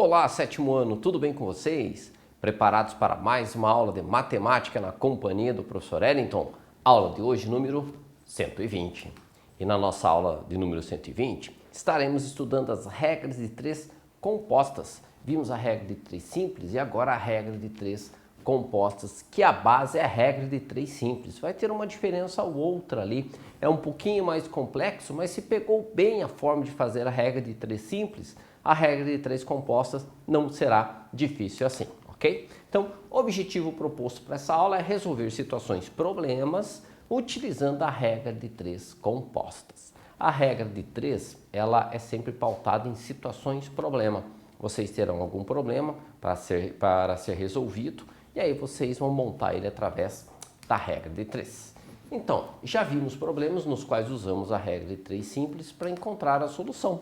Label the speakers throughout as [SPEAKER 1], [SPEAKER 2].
[SPEAKER 1] Olá, sétimo ano, tudo bem com vocês? Preparados para mais uma aula de matemática na companhia do professor Ellington? Aula de hoje, número 120. E na nossa aula de número 120, estaremos estudando as regras de três compostas. Vimos a regra de três simples e agora a regra de três compostas, que a base é a regra de três simples. Vai ter uma diferença ou outra ali, é um pouquinho mais complexo, mas se pegou bem a forma de fazer a regra de três simples, a regra de três compostas não será difícil assim, ok? Então, o objetivo proposto para essa aula é resolver situações problemas utilizando a regra de três compostas. A regra de três, ela é sempre pautada em situações problema. Vocês terão algum problema para ser resolvido e aí vocês vão montar ele através da regra de três. Então, já vimos problemas nos quais usamos a regra de três simples para encontrar a solução.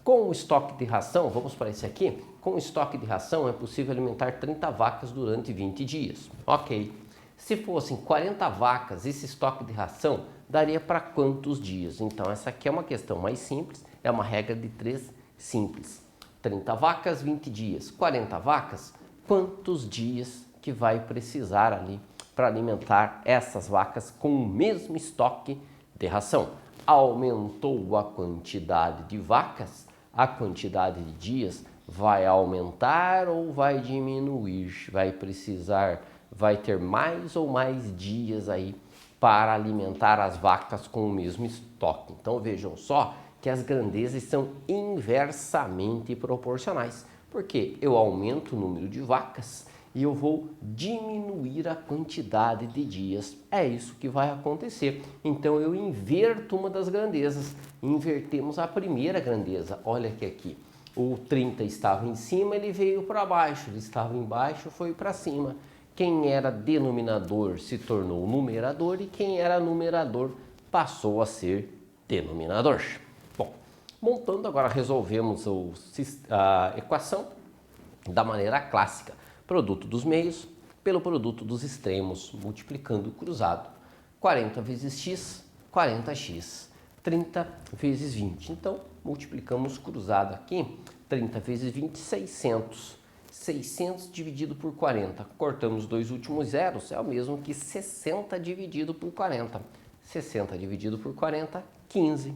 [SPEAKER 1] Com o estoque de ração, vamos para esse aqui, com o estoque de ração é possível alimentar 30 vacas durante 20 dias. Ok. Se fossem 40 vacas, esse estoque de ração daria para quantos dias? Então, essa aqui é uma questão mais simples, é uma regra de três simples. 30 vacas, 20 dias. 40 vacas, quantos dias que vai precisar ali para alimentar essas vacas com o mesmo estoque de ração? Aumentou a quantidade de vacas, a quantidade de dias vai aumentar ou vai diminuir? Vai ter mais ou mais dias aí para alimentar as vacas com o mesmo estoque. Então vejam só que as grandezas são inversamente proporcionais, porque eu aumento o número de vacas e eu vou diminuir a quantidade de dias. É isso que vai acontecer. Então eu inverto uma das grandezas. Invertemos a primeira grandeza. Olha aqui. O 30 estava em cima, ele veio para baixo. Ele estava embaixo, foi para cima. Quem era denominador se tornou numerador e quem era numerador passou a ser denominador. Bom, montando agora resolvemos a equação da maneira clássica. Produto dos meios pelo produto dos extremos, multiplicando o cruzado. 40 vezes x, 40x. 30 vezes 20. Então, multiplicamos cruzado aqui. 30 vezes 20, 600. 600 dividido por 40. Cortamos dois últimos zeros, é o mesmo que 60 dividido por 40. 60 dividido por 40, 15.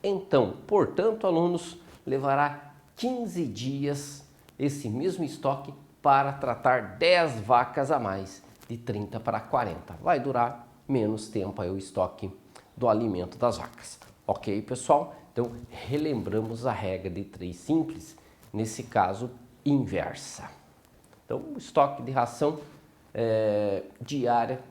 [SPEAKER 1] Então, portanto, alunos, levará 15 dias esse mesmo estoque para tratar 10 vacas a mais, de 30 para 40. Vai durar menos tempo aí o estoque do alimento das vacas. Ok, pessoal? Então, relembramos a regra de três simples, nesse caso, inversa. Então, o estoque de ração diária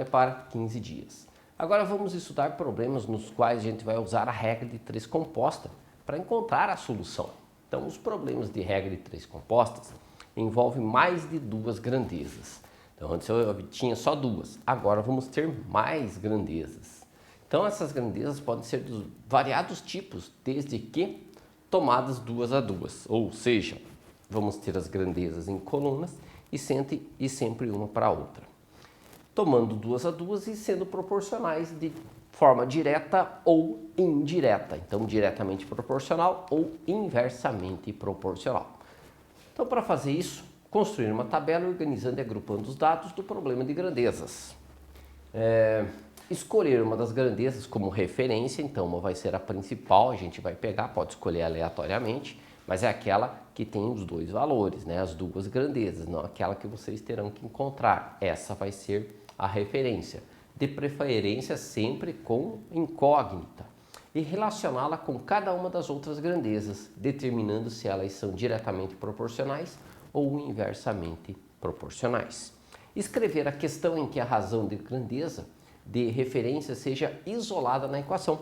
[SPEAKER 1] para 15 dias. Agora vamos estudar problemas nos quais a gente vai usar a regra de três composta para encontrar a solução. Então, os problemas de regra de três compostas envolvem mais de duas grandezas. Então, antes eu tinha só duas, agora vamos ter mais grandezas. Então, essas grandezas podem ser de variados tipos, desde que tomadas duas a duas. Ou seja, vamos ter as grandezas em colunas e sempre uma para a outra. Tomando duas a duas e sendo proporcionais de forma direta ou indireta. Então, diretamente proporcional ou inversamente proporcional. Então, para fazer isso, construir uma tabela organizando e agrupando os dados do problema de grandezas. Escolher uma das grandezas como referência, então uma vai ser a principal, a gente vai pegar, pode escolher aleatoriamente, mas é aquela que tem os dois valores, né? As duas grandezas, não aquela que vocês terão que encontrar. Essa vai ser a referência. De preferência sempre com incógnita, e relacioná-la com cada uma das outras grandezas, determinando se elas são diretamente proporcionais ou inversamente proporcionais. Escrever a questão em que a razão de grandeza de referência seja isolada na equação,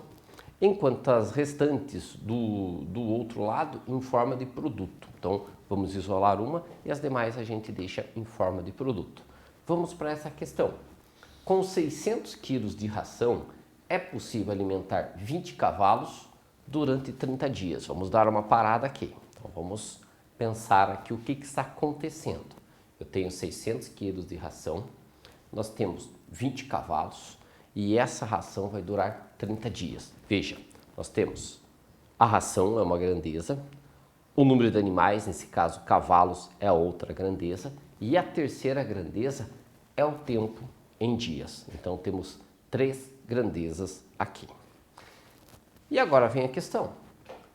[SPEAKER 1] enquanto as restantes do outro lado em forma de produto. Então, vamos isolar uma e as demais a gente deixa em forma de produto. Vamos para essa questão. Com 600 quilos de ração, é possível alimentar 20 cavalos durante 30 dias. Vamos dar uma parada aqui. Então, vamos pensar aqui o que está acontecendo. Eu tenho 600 quilos de ração, nós temos 20 cavalos e essa ração vai durar 30 dias. Veja, nós temos a ração, é uma grandeza, O número de animais, nesse caso cavalos, é a outra grandeza. E a terceira grandeza é o tempo em dias. Então temos 3 grandezas aqui. E agora vem a questão.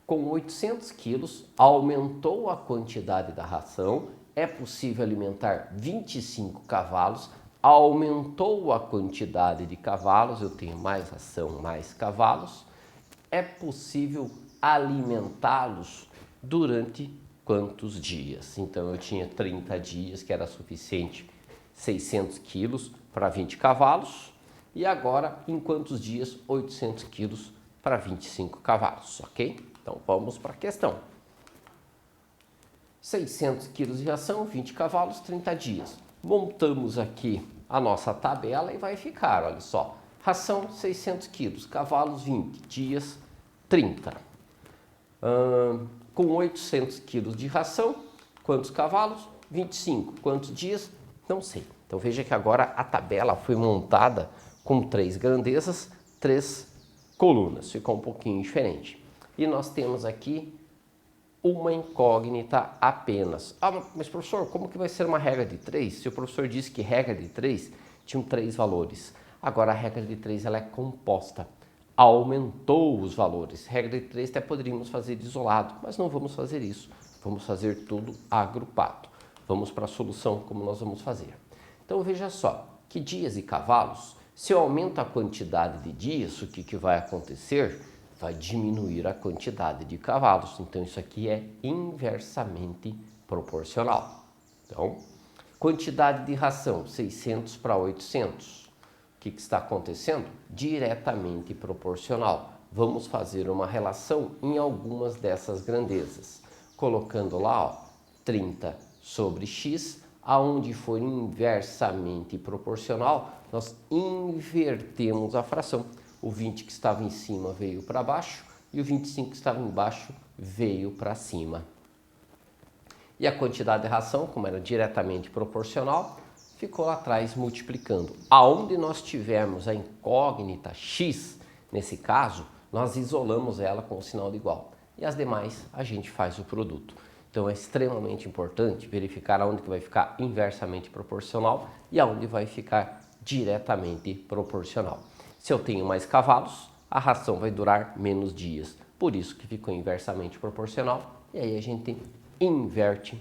[SPEAKER 1] Com 800 quilos, aumentou a quantidade da ração, é possível alimentar 25 cavalos, aumentou a quantidade de cavalos, eu tenho mais ração, mais cavalos, é possível alimentá-los durante quantos dias? Então eu tinha 30 dias, que era suficiente 600 quilos para 20 cavalos, e agora em quantos dias 800 quilos para 25 cavalos, ok? Então vamos para a questão. 600 quilos de ração, 20 cavalos, 30 dias. Montamos aqui a nossa tabela e vai ficar, olha só. Ração 600 quilos, cavalos 20, dias 30. Com 800 quilos de ração, quantos cavalos? 25. Quantos dias? Não sei. Então veja que agora a tabela foi montada com 3 grandezas, 3 colunas. Ficou um pouquinho diferente. E nós temos aqui uma incógnita apenas. Ah, mas professor, como que vai ser uma regra de 3? Se o professor disse que regra de 3 tinham 3 valores. Agora a regra de 3 ela é composta. Aumentou os valores. Regra de 3 até poderíamos fazer isolado, mas não vamos fazer isso. Vamos fazer tudo agrupado. Vamos para a solução como nós vamos fazer. Então veja só, que dias e cavalos, se eu aumento a quantidade de dias, o que vai acontecer? Vai diminuir a quantidade de cavalos. Então isso aqui é inversamente proporcional. Então, quantidade de ração, 600 para 800. O que está acontecendo? Diretamente proporcional. Vamos fazer uma relação em algumas dessas grandezas. Colocando lá, ó, 30 sobre x, aonde for inversamente proporcional, nós invertemos a fração. O 20 que estava em cima veio para baixo e o 25 que estava embaixo veio para cima. E a quantidade de ração, como era diretamente proporcional, ficou lá atrás multiplicando. Aonde nós tivermos a incógnita x, nesse caso, nós isolamos ela com o sinal de igual. E as demais a gente faz o produto. Então é extremamente importante verificar aonde que vai ficar inversamente proporcional e aonde vai ficar diretamente proporcional. Se eu tenho mais cavalos, a ração vai durar menos dias. Por isso que ficou inversamente proporcional. E aí a gente inverte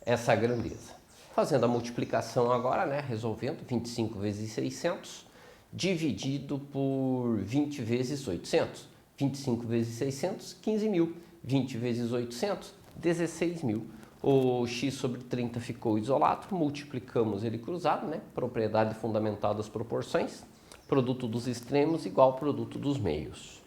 [SPEAKER 1] essa grandeza. Fazendo a multiplicação agora, né? Resolvendo 25 vezes 600, dividido por 20 vezes 800. 25 vezes 600, 15 mil. 20 vezes 800, 16 mil. O x sobre 30 ficou isolado, multiplicamos ele cruzado, né? Propriedade fundamental das proporções. Produto dos extremos igual ao produto dos meios.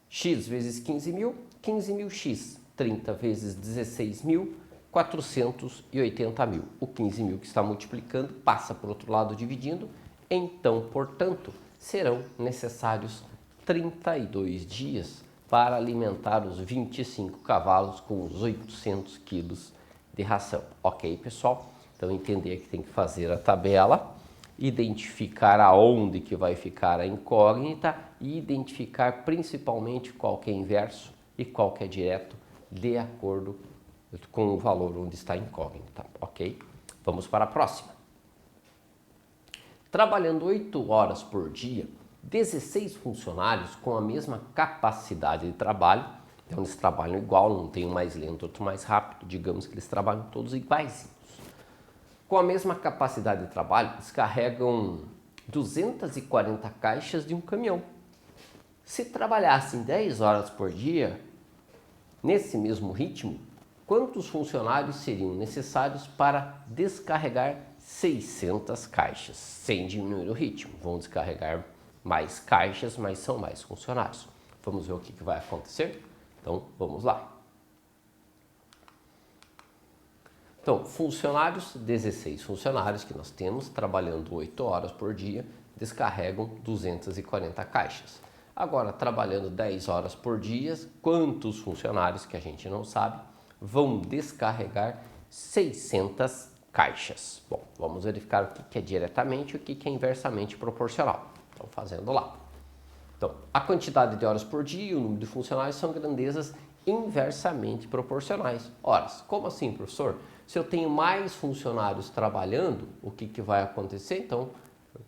[SPEAKER 1] X vezes 15 mil, 15 mil x. 30 vezes 16 mil, 480 mil. O 15 mil que está multiplicando passa para o outro lado dividindo. Então, portanto, serão necessários 32 dias para alimentar os 25 cavalos com os 800 quilos de ração. Ok, pessoal? Então, entender que tem que fazer a tabela, identificar aonde que vai ficar a incógnita e identificar principalmente qual que é inverso e qual que é direto de acordo com o valor onde está a incógnita. Ok? Vamos para a próxima. Trabalhando 8 horas por dia, 16 funcionários com a mesma capacidade de trabalho, então eles trabalham igual, não tem um mais lento, outro mais rápido, digamos que eles trabalham todos iguais. Com a mesma capacidade de trabalho, descarregam 240 caixas de um caminhão. Se trabalhassem 10 horas por dia, nesse mesmo ritmo, quantos funcionários seriam necessários para descarregar 600 caixas, sem diminuir o ritmo? Vão descarregar mais caixas, mas são mais funcionários. Vamos ver o que vai acontecer? Então, vamos lá. Então, funcionários, 16 funcionários que nós temos, trabalhando 8 horas por dia, descarregam 240 caixas. Agora, trabalhando 10 horas por dia, quantos funcionários, que a gente não sabe, vão descarregar 600 caixas? Bom, vamos verificar o que é diretamente e o que é inversamente proporcional. Então, fazendo lá. Então, a quantidade de horas por dia e o número de funcionários são grandezas inversamente proporcionais. Ora, como assim, professor? Se eu tenho mais funcionários trabalhando, o que vai acontecer? Então,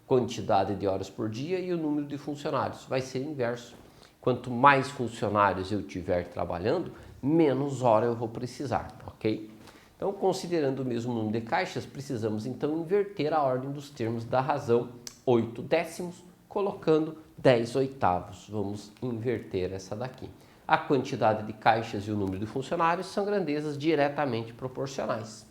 [SPEAKER 1] quantidade de horas por dia e o número de funcionários vai ser inverso. Quanto mais funcionários eu tiver trabalhando, menos hora eu vou precisar, ok? Então, considerando o mesmo número de caixas, precisamos então inverter a ordem dos termos da razão 8 décimos, colocando 10 oitavos. Vamos inverter essa daqui. A quantidade de caixas e o número de funcionários são grandezas diretamente proporcionais,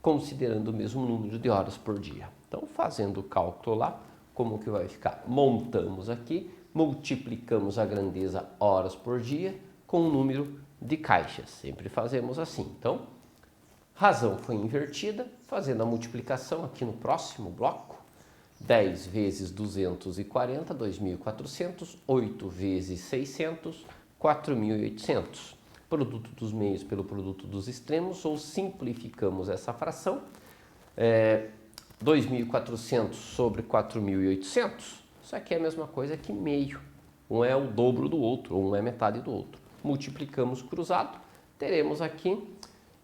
[SPEAKER 1] considerando o mesmo número de horas por dia. Então, fazendo o cálculo lá, como que vai ficar? Montamos aqui, multiplicamos a grandeza horas por dia com o número de caixas. Sempre fazemos assim. Então, razão foi invertida, fazendo a multiplicação aqui no próximo bloco. 10 vezes 240, 2.400, 8 vezes 600, 4.800. Produto dos meios pelo produto dos extremos, ou simplificamos essa fração. 2.400 sobre 4.800, isso aqui é a mesma coisa que meio. Um é o dobro do outro, ou um é metade do outro. Multiplicamos cruzado, teremos aqui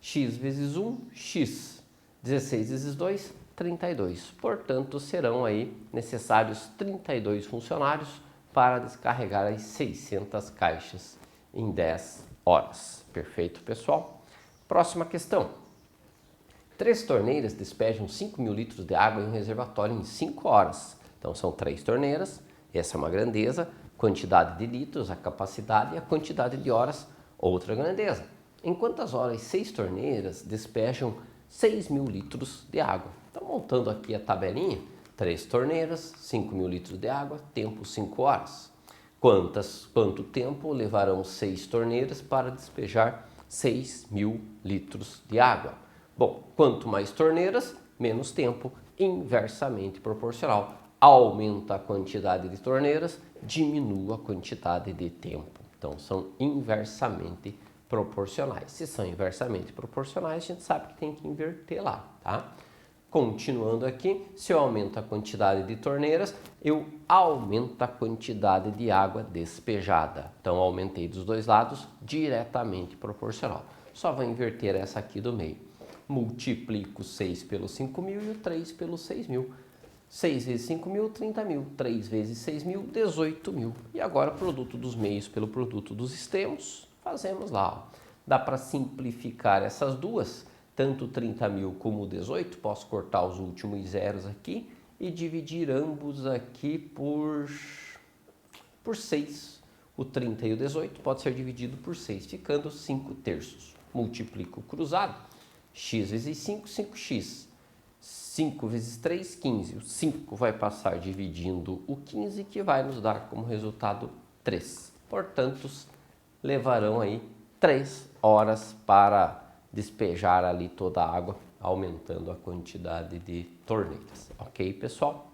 [SPEAKER 1] x vezes 1, x. 16 vezes 2, 32. Portanto, serão aí necessários 32 funcionários para descarregar as 600 caixas em 10 horas. Perfeito, pessoal? Próxima questão. 3 torneiras despejam 5.000 litros de água em um reservatório em 5 horas. Então, são 3 torneiras, essa é uma grandeza, quantidade de litros, a capacidade, e a quantidade de horas, outra grandeza. Em quantas horas 6 torneiras despejam 6.000 litros de água? Então, montando aqui a tabelinha, 3 torneiras, 5.000 litros de água, tempo 5 horas. Quanto tempo levarão 6 torneiras para despejar 6.000 litros de água? Bom, quanto mais torneiras, menos tempo, inversamente proporcional. Aumenta a quantidade de torneiras, diminui a quantidade de tempo. Então, são inversamente proporcionais. Se são inversamente proporcionais, a gente sabe que tem que inverter lá, tá? Continuando aqui, se eu aumento a quantidade de torneiras, eu aumento a quantidade de água despejada. Então, aumentei dos dois lados, diretamente proporcional. Só vou inverter essa aqui do meio. Multiplico 6 pelo 5.000 e o 3 pelo 6.000. 6 vezes 5.000, 30.000. 3 vezes 6.000, 18.000. E agora, produto dos meios pelo produto dos extremos, fazemos lá. Ó. Dá para simplificar essas duas. Tanto 30.000 como 18, posso cortar os últimos zeros aqui e dividir ambos aqui por 6. O 30 e o 18 pode ser dividido por 6, ficando 5 terços. Multiplico o cruzado, x vezes 5, 5x. 5 vezes 3, 15. O 5 vai passar dividindo o 15, que vai nos dar como resultado 3. Portanto, levarão aí 3 horas para despejar ali toda a água, aumentando a quantidade de torneiras. Ok, pessoal?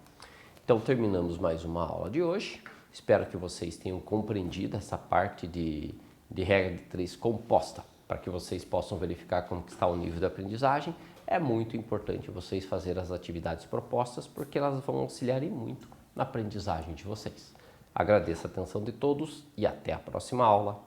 [SPEAKER 1] Então, terminamos mais uma aula de hoje. Espero que vocês tenham compreendido essa parte de regra de 3 composta, para que vocês possam verificar como está o nível de aprendizagem. É muito importante vocês fazerem as atividades propostas, porque elas vão auxiliar muito na aprendizagem de vocês. Agradeço a atenção de todos e até a próxima aula.